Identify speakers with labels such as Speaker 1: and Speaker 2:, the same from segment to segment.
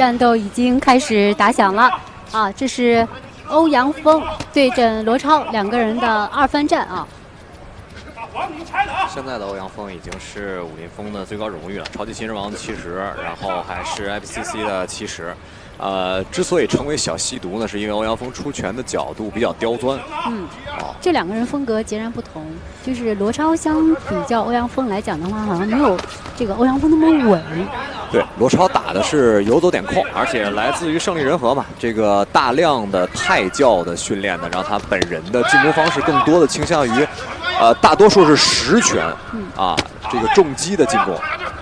Speaker 1: 战斗已经开始打响了啊！这是欧阳锋对阵罗超两个人的2番战啊。
Speaker 2: 现在的欧阳锋已经是武林风的最高荣誉了，超级新人王的70，然后还是 FCC 的70。之所以称为小吸毒呢，是因为欧阳锋出拳的角度比较刁钻。
Speaker 1: 这两个人风格截然不同。就是罗超相比较欧阳锋来讲的话，好像没有这个欧阳锋那么稳。
Speaker 2: 对，罗超打的是游走点控，而且来自于胜利人和嘛，这个大量的泰教的训练呢，让他本人的进攻方式更多的倾向于，大多数是实拳，这个重击的进攻，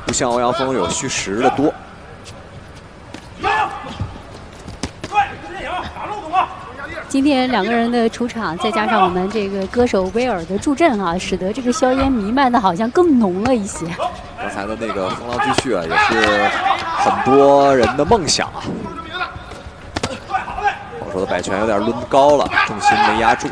Speaker 2: 不像欧阳锋有虚实的多。
Speaker 1: 今天两个人的出场，再加上我们这个歌手威尔的助阵啊，使得这个硝烟弥漫的好像更浓了一些。
Speaker 2: 刚才的那个风浪继续啊，也是很多人的梦想啊。我说的摆拳有点抡高了，重心没压住。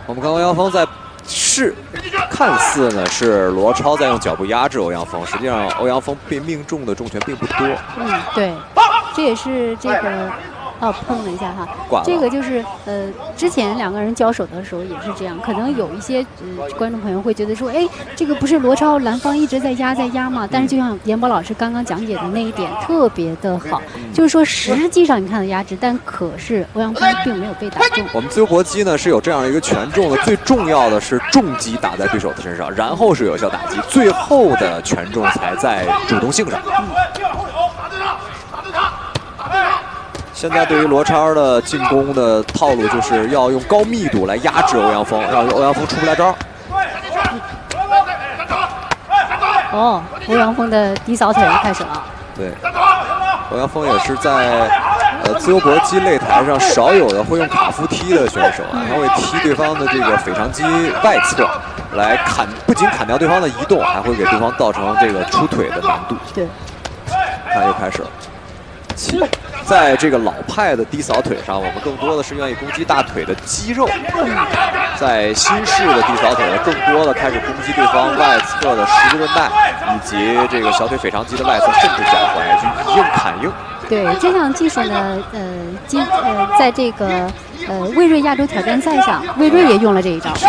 Speaker 2: 我们看欧阳锋在看似呢是罗超在用脚步压制欧阳锋，实际上欧阳锋被命中的重拳并不多。
Speaker 1: 对，这也是这个。碰了一下哈，这个就是之前两个人交手的时候也是这样，可能有一些观众朋友会觉得说，哎，这个不是罗超蓝方一直在压嘛？但是就像严博老师刚刚讲解的那一点特别的好，就是说实际上你看到压制，但可是欧阳锋并没有被打中。
Speaker 2: 我们自由搏击呢是有这样的一个权重的，最重要的是重击打在对手的身上，然后是有效打击，最后的权重才在主动性上。现在对于罗超的进攻的套路就是要用高密度来压制欧阳锋，让欧阳锋出不来招。
Speaker 1: 欧阳锋的低扫腿开始了。
Speaker 2: 对，欧阳锋也是在自由搏击擂台上少有的会用卡夫踢的选手啊，他会踢对方的这个腓肠肌外侧来不仅砍掉对方的移动，还会给对方造成这个出腿的难度。
Speaker 1: 对，
Speaker 2: 看又开始了。在这个老派的低扫腿上，我们更多的是愿意攻击大腿的肌肉；在新式的低扫腿呢，更多的开始攻击对方外侧的十字韧带以及这个小腿腓肠肌的外侧，甚至脚踝，去以硬砍硬。对，
Speaker 1: 这项技术呢，在这个魏睿亚洲挑战赛上，魏睿也用了这一招。
Speaker 2: 是。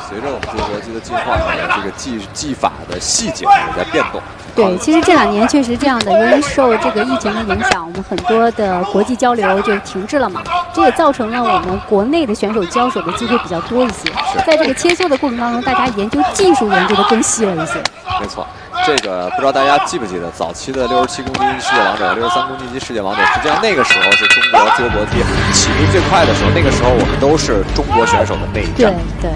Speaker 2: 随着我们自由搏击的进化，这个技法的细节也在变动。
Speaker 1: 对，其实这2年确实这样的，由于受这个疫情的影响，我们很多的国际交流就停滞了嘛，这也造成了我们国内的选手交手的机会比较多一些。在这个切磋的过程当中，大家研究技术研究的更细了一些。
Speaker 2: 没错，这个不知道大家记不记得，早期的67公斤世界王者、63公斤级世界王者，实际上那个时候是中国自由搏击起步最快的时候，那个时候我们都是中国选手的内战。
Speaker 1: 对。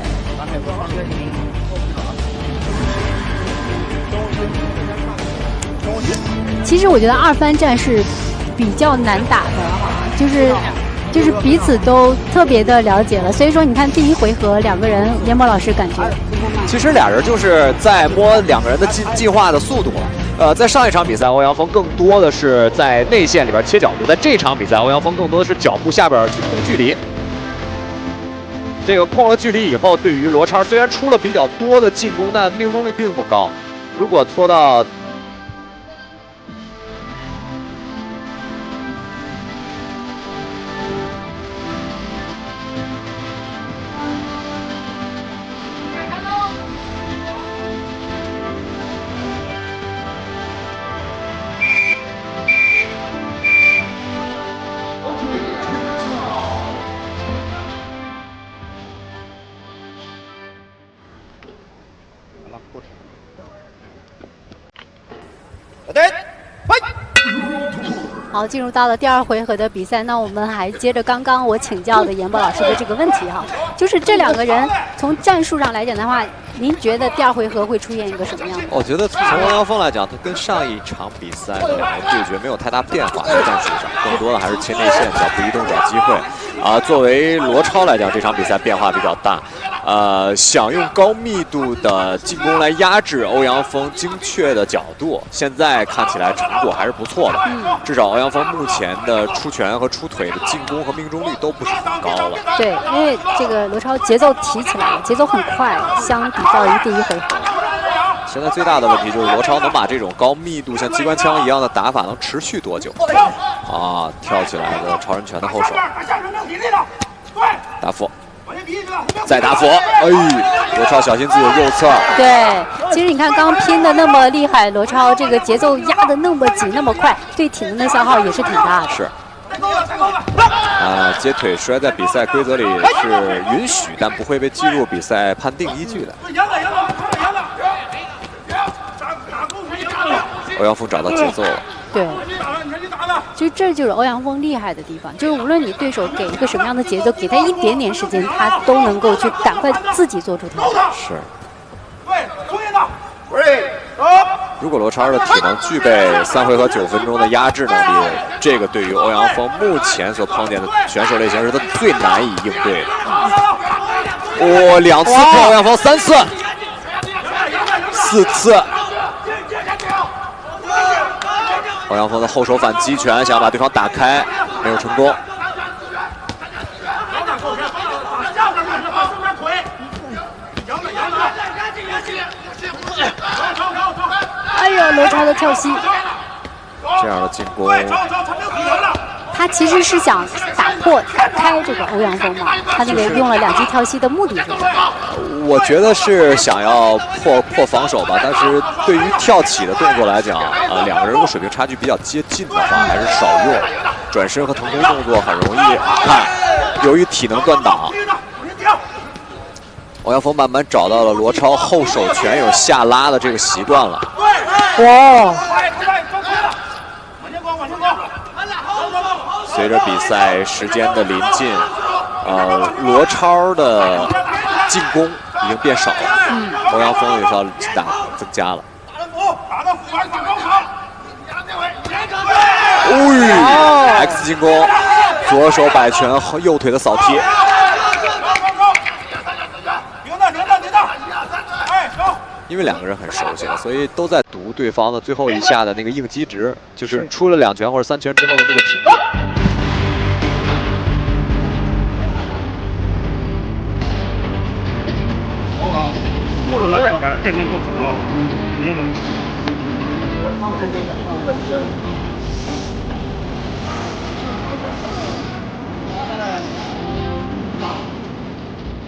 Speaker 1: 其实我觉得2番战是比较难打的哈，就是彼此都特别的了解了，所以说你看第1回合两个人，严博老师感觉，
Speaker 2: 其实俩人就是在摸两个人的进化的速度了。在上一场比赛，欧阳锋更多的是在内线里边切角度，在这场比赛，欧阳锋更多的是脚步下边去控距离。这个控了距离以后，对于罗超虽然出了比较多的进攻，但命中率并不高。如果拖到
Speaker 1: 好，进入到了第2回合的比赛，那我们还接着刚刚我请教的严博老师的这个问题哈，就是这两个人从战术上来讲的话，您觉得第2回合会出现一个什么样的？
Speaker 2: 我觉得从欧阳锋来讲，他跟上一场比赛的两个对决没有太大变化，在战术上更多的还是切内线、脚步移动找机会。作为罗超来讲，这场比赛变化比较大。想用高密度的进攻来压制欧阳锋精确的角度，现在看起来成果还是不错的。至少欧阳锋目前的出拳和出腿的进攻和命中率都不是很高了。
Speaker 1: 对，因为这个罗超节奏提起来了，节奏很快，相比较于第一回合。
Speaker 2: 现在最大的问题就是罗超能把这种高密度像机关枪一样的打法能持续多久？啊，跳起来的超人拳的后手，打佛。 再打佛，哎，罗超小心自己的右侧。
Speaker 1: 对，其实你看刚拼的那么厉害，罗超这个节奏压的那么紧那么快，对体能的消耗也是挺大的。
Speaker 2: 是。接腿摔在比赛规则里是允许，但不会被计入比赛判定依据的。欧阳锋找到节奏了。对。
Speaker 1: 其实这就是欧阳锋厉害的地方，就是无论你对手给一个什么样的节奏，给他一点点时间，他都能够去赶快自己做出调整。
Speaker 2: 是。如果罗超的体能具备3回合9分钟的压制能力，这个对于欧阳锋目前所碰见的选手类型是他最难以应对的。2次碰欧阳锋，3次，4次。 欧阳锋的后手反击拳，想把对方打开，没有成功。
Speaker 1: 哎呦，罗超的跳膝，
Speaker 2: 这样的进攻，
Speaker 1: 他其实是想打开这个欧阳锋嘛，他那个用了2击跳膝的目的是什么？
Speaker 2: 我觉得是想要破防守吧，但是对于跳起的动作来讲，两个人如果水平差距比较接近的话，还是少用。转身和腾空动作很容易看，由于体能断档，欧阳锋慢慢找到了罗超后手拳有下拉的这个习惯了。
Speaker 1: 哇！
Speaker 2: 随着比赛时间的临近，罗超的进攻已经变少了，欧阳锋也是要增加了。X 进攻，左手摆拳和右腿的扫踢。因为两个人很熟悉了，所以都在读对方的最后一下的那个应激值，就是出了2拳或者3拳之后的那个频率。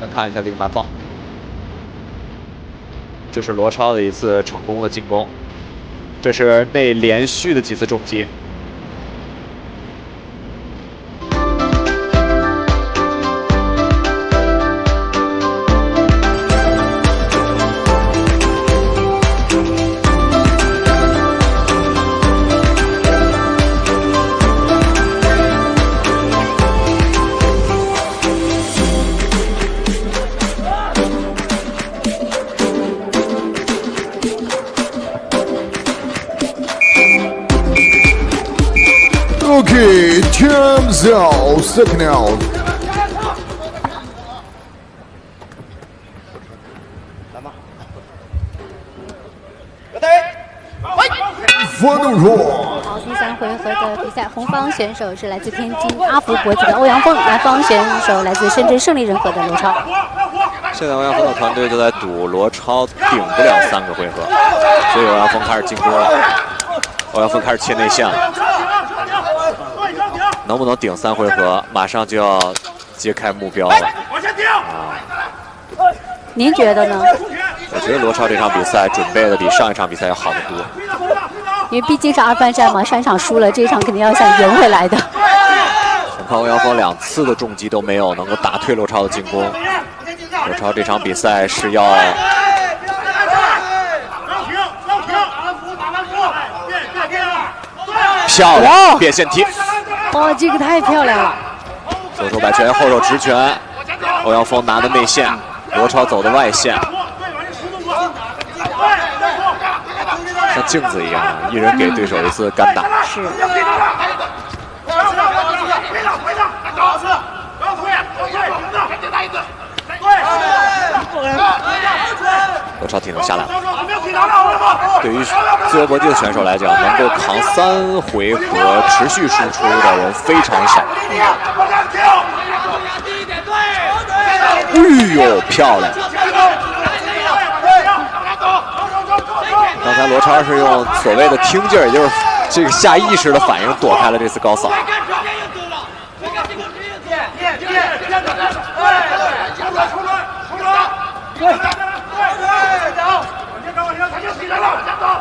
Speaker 2: 来看一下这个慢放，这是罗超的一次成功的进攻，这是内连续的几次重击。
Speaker 3: Okay, time's out. Second out. Final round.
Speaker 1: 好，第3回合的比赛，红方选手是来自天津阿福国际的欧阳锋，蓝方选手来自深圳胜利人和的罗超。
Speaker 2: 现在欧阳锋的团队就在赌罗超顶不了3个回合，所以欧阳锋开始进攻了。欧阳锋开始切内线了。 能不能顶3回合，马上就要揭开目标了。
Speaker 1: 您觉得呢？
Speaker 2: 我觉得罗超这场比赛准备的比上一场比赛要好得多。
Speaker 1: 因为毕竟是2番战嘛，上一场输了，这一场肯定要想赢回来的。
Speaker 2: 我看欧阳锋2次的重击都没有能够打退罗超的进攻。罗超这场比赛是要漂亮变线踢。
Speaker 1: 哇，这个太漂亮了！
Speaker 2: 左手摆拳，后手直拳，欧阳锋拿的内线，罗超走的外线，像镜子一样，一人给对手一次干打。
Speaker 1: 是。
Speaker 2: 超体能下来了。对于自由搏击的选手来讲，能够扛3回合持续输出的人非常少。哎呦，漂亮！刚才罗超是用所谓的听劲儿，也就是这个下意识的反应躲开了这次高扫。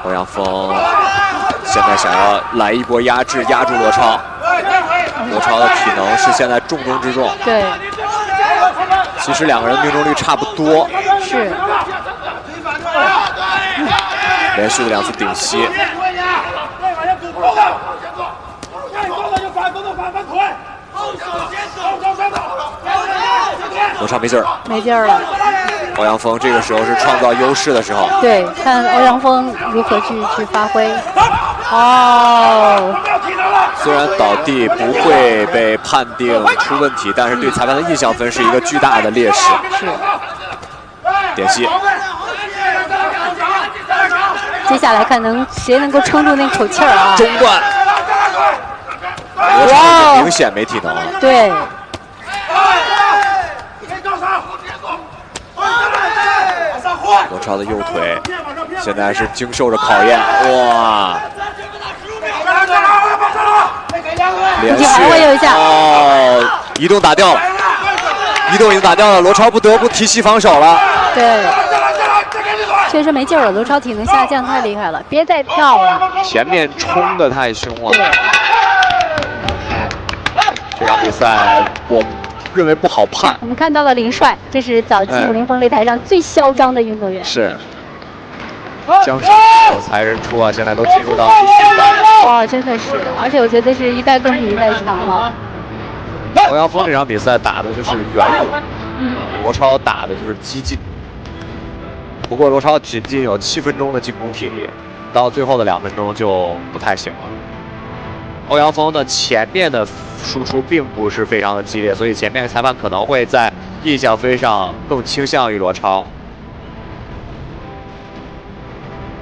Speaker 2: 欧阳锋现在想要来一波压制，压住罗超。罗超的体能是现在重中之重。
Speaker 1: 对。
Speaker 2: 其实两个人命中率差不多。
Speaker 1: 是。
Speaker 2: 连续的2次顶膝。罗超没劲儿，
Speaker 1: 没劲儿了。
Speaker 2: 欧阳锋这个时候是创造优势的时候。
Speaker 1: 对，看欧阳锋如何去发挥。哦。
Speaker 2: 虽然倒地不会被判定出问题，但是对裁判的印象分是一个巨大的劣势。
Speaker 1: 是。
Speaker 2: 点膝。
Speaker 1: 接下来看谁能够撑住那口气儿啊！
Speaker 2: 中段。罗超明显没体能了。
Speaker 1: 对。
Speaker 2: 罗超的右腿现在是经受着考验，哇！连续哦，移动打掉了，移动已经打掉了，罗超不得不提膝防守了。
Speaker 1: 对，确实没劲儿了，罗超体能下降太厉害了，别再跳了。
Speaker 2: 前面冲的太凶了。这场比赛我认为不好判。
Speaker 1: 我们看到了林帅，这是早期武林风擂台上最嚣张的运动员。
Speaker 2: 是。江山有才人出啊，现在都进入到第10代。
Speaker 1: 哇，真的是，而且我觉得是一代更比一代强了。
Speaker 2: 欧阳锋这场比赛打的就是圆勇，罗超打的就是激进。不过罗超仅仅有7分钟的进攻体力，到最后的2分钟就不太行了。欧阳锋的前面的输出并不是非常的激烈，所以前面裁判可能会在印象分上更倾向于罗超。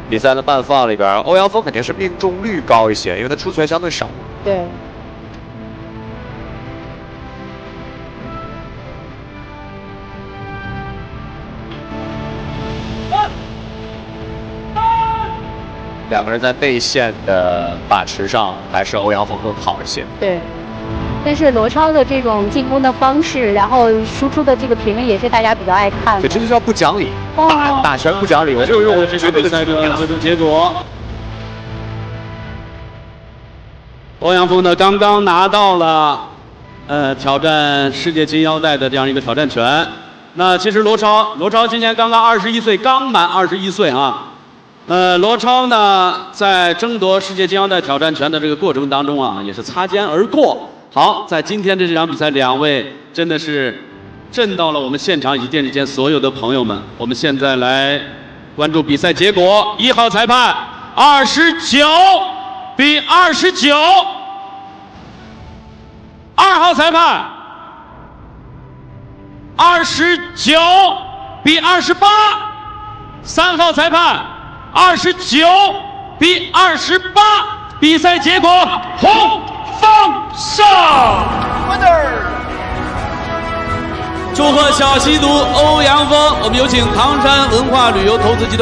Speaker 2: 比赛的慢放里边，欧阳锋肯定是命中率高一些，因为他出拳相对少。
Speaker 1: 对。
Speaker 2: 两个人在内线的把持上，还是欧阳锋更好一些。
Speaker 1: 对。但是罗超的这种进攻的方式，然后输出的这个频率也是大家比较爱看的。
Speaker 2: 对，这就叫不讲理。打拳不讲理，我
Speaker 4: 就用这场比赛的最终结果。欧阳锋呢，刚刚拿到了挑战世界金腰带的这样一个挑战权。那其实罗超今年刚刚21岁，刚满21岁啊。罗超呢，在争夺世界金腰带挑战权的这个过程当中啊，也是擦肩而过。好，在今天这场比赛，2位真的是震到了我们现场以及电视间所有的朋友们。我们现在来关注比赛结果，1号裁判29比29，2号裁判29比28，3号裁判29比28，比赛结果红方胜。祝贺小吸毒欧阳锋！我们有请唐山文化旅游投资集团。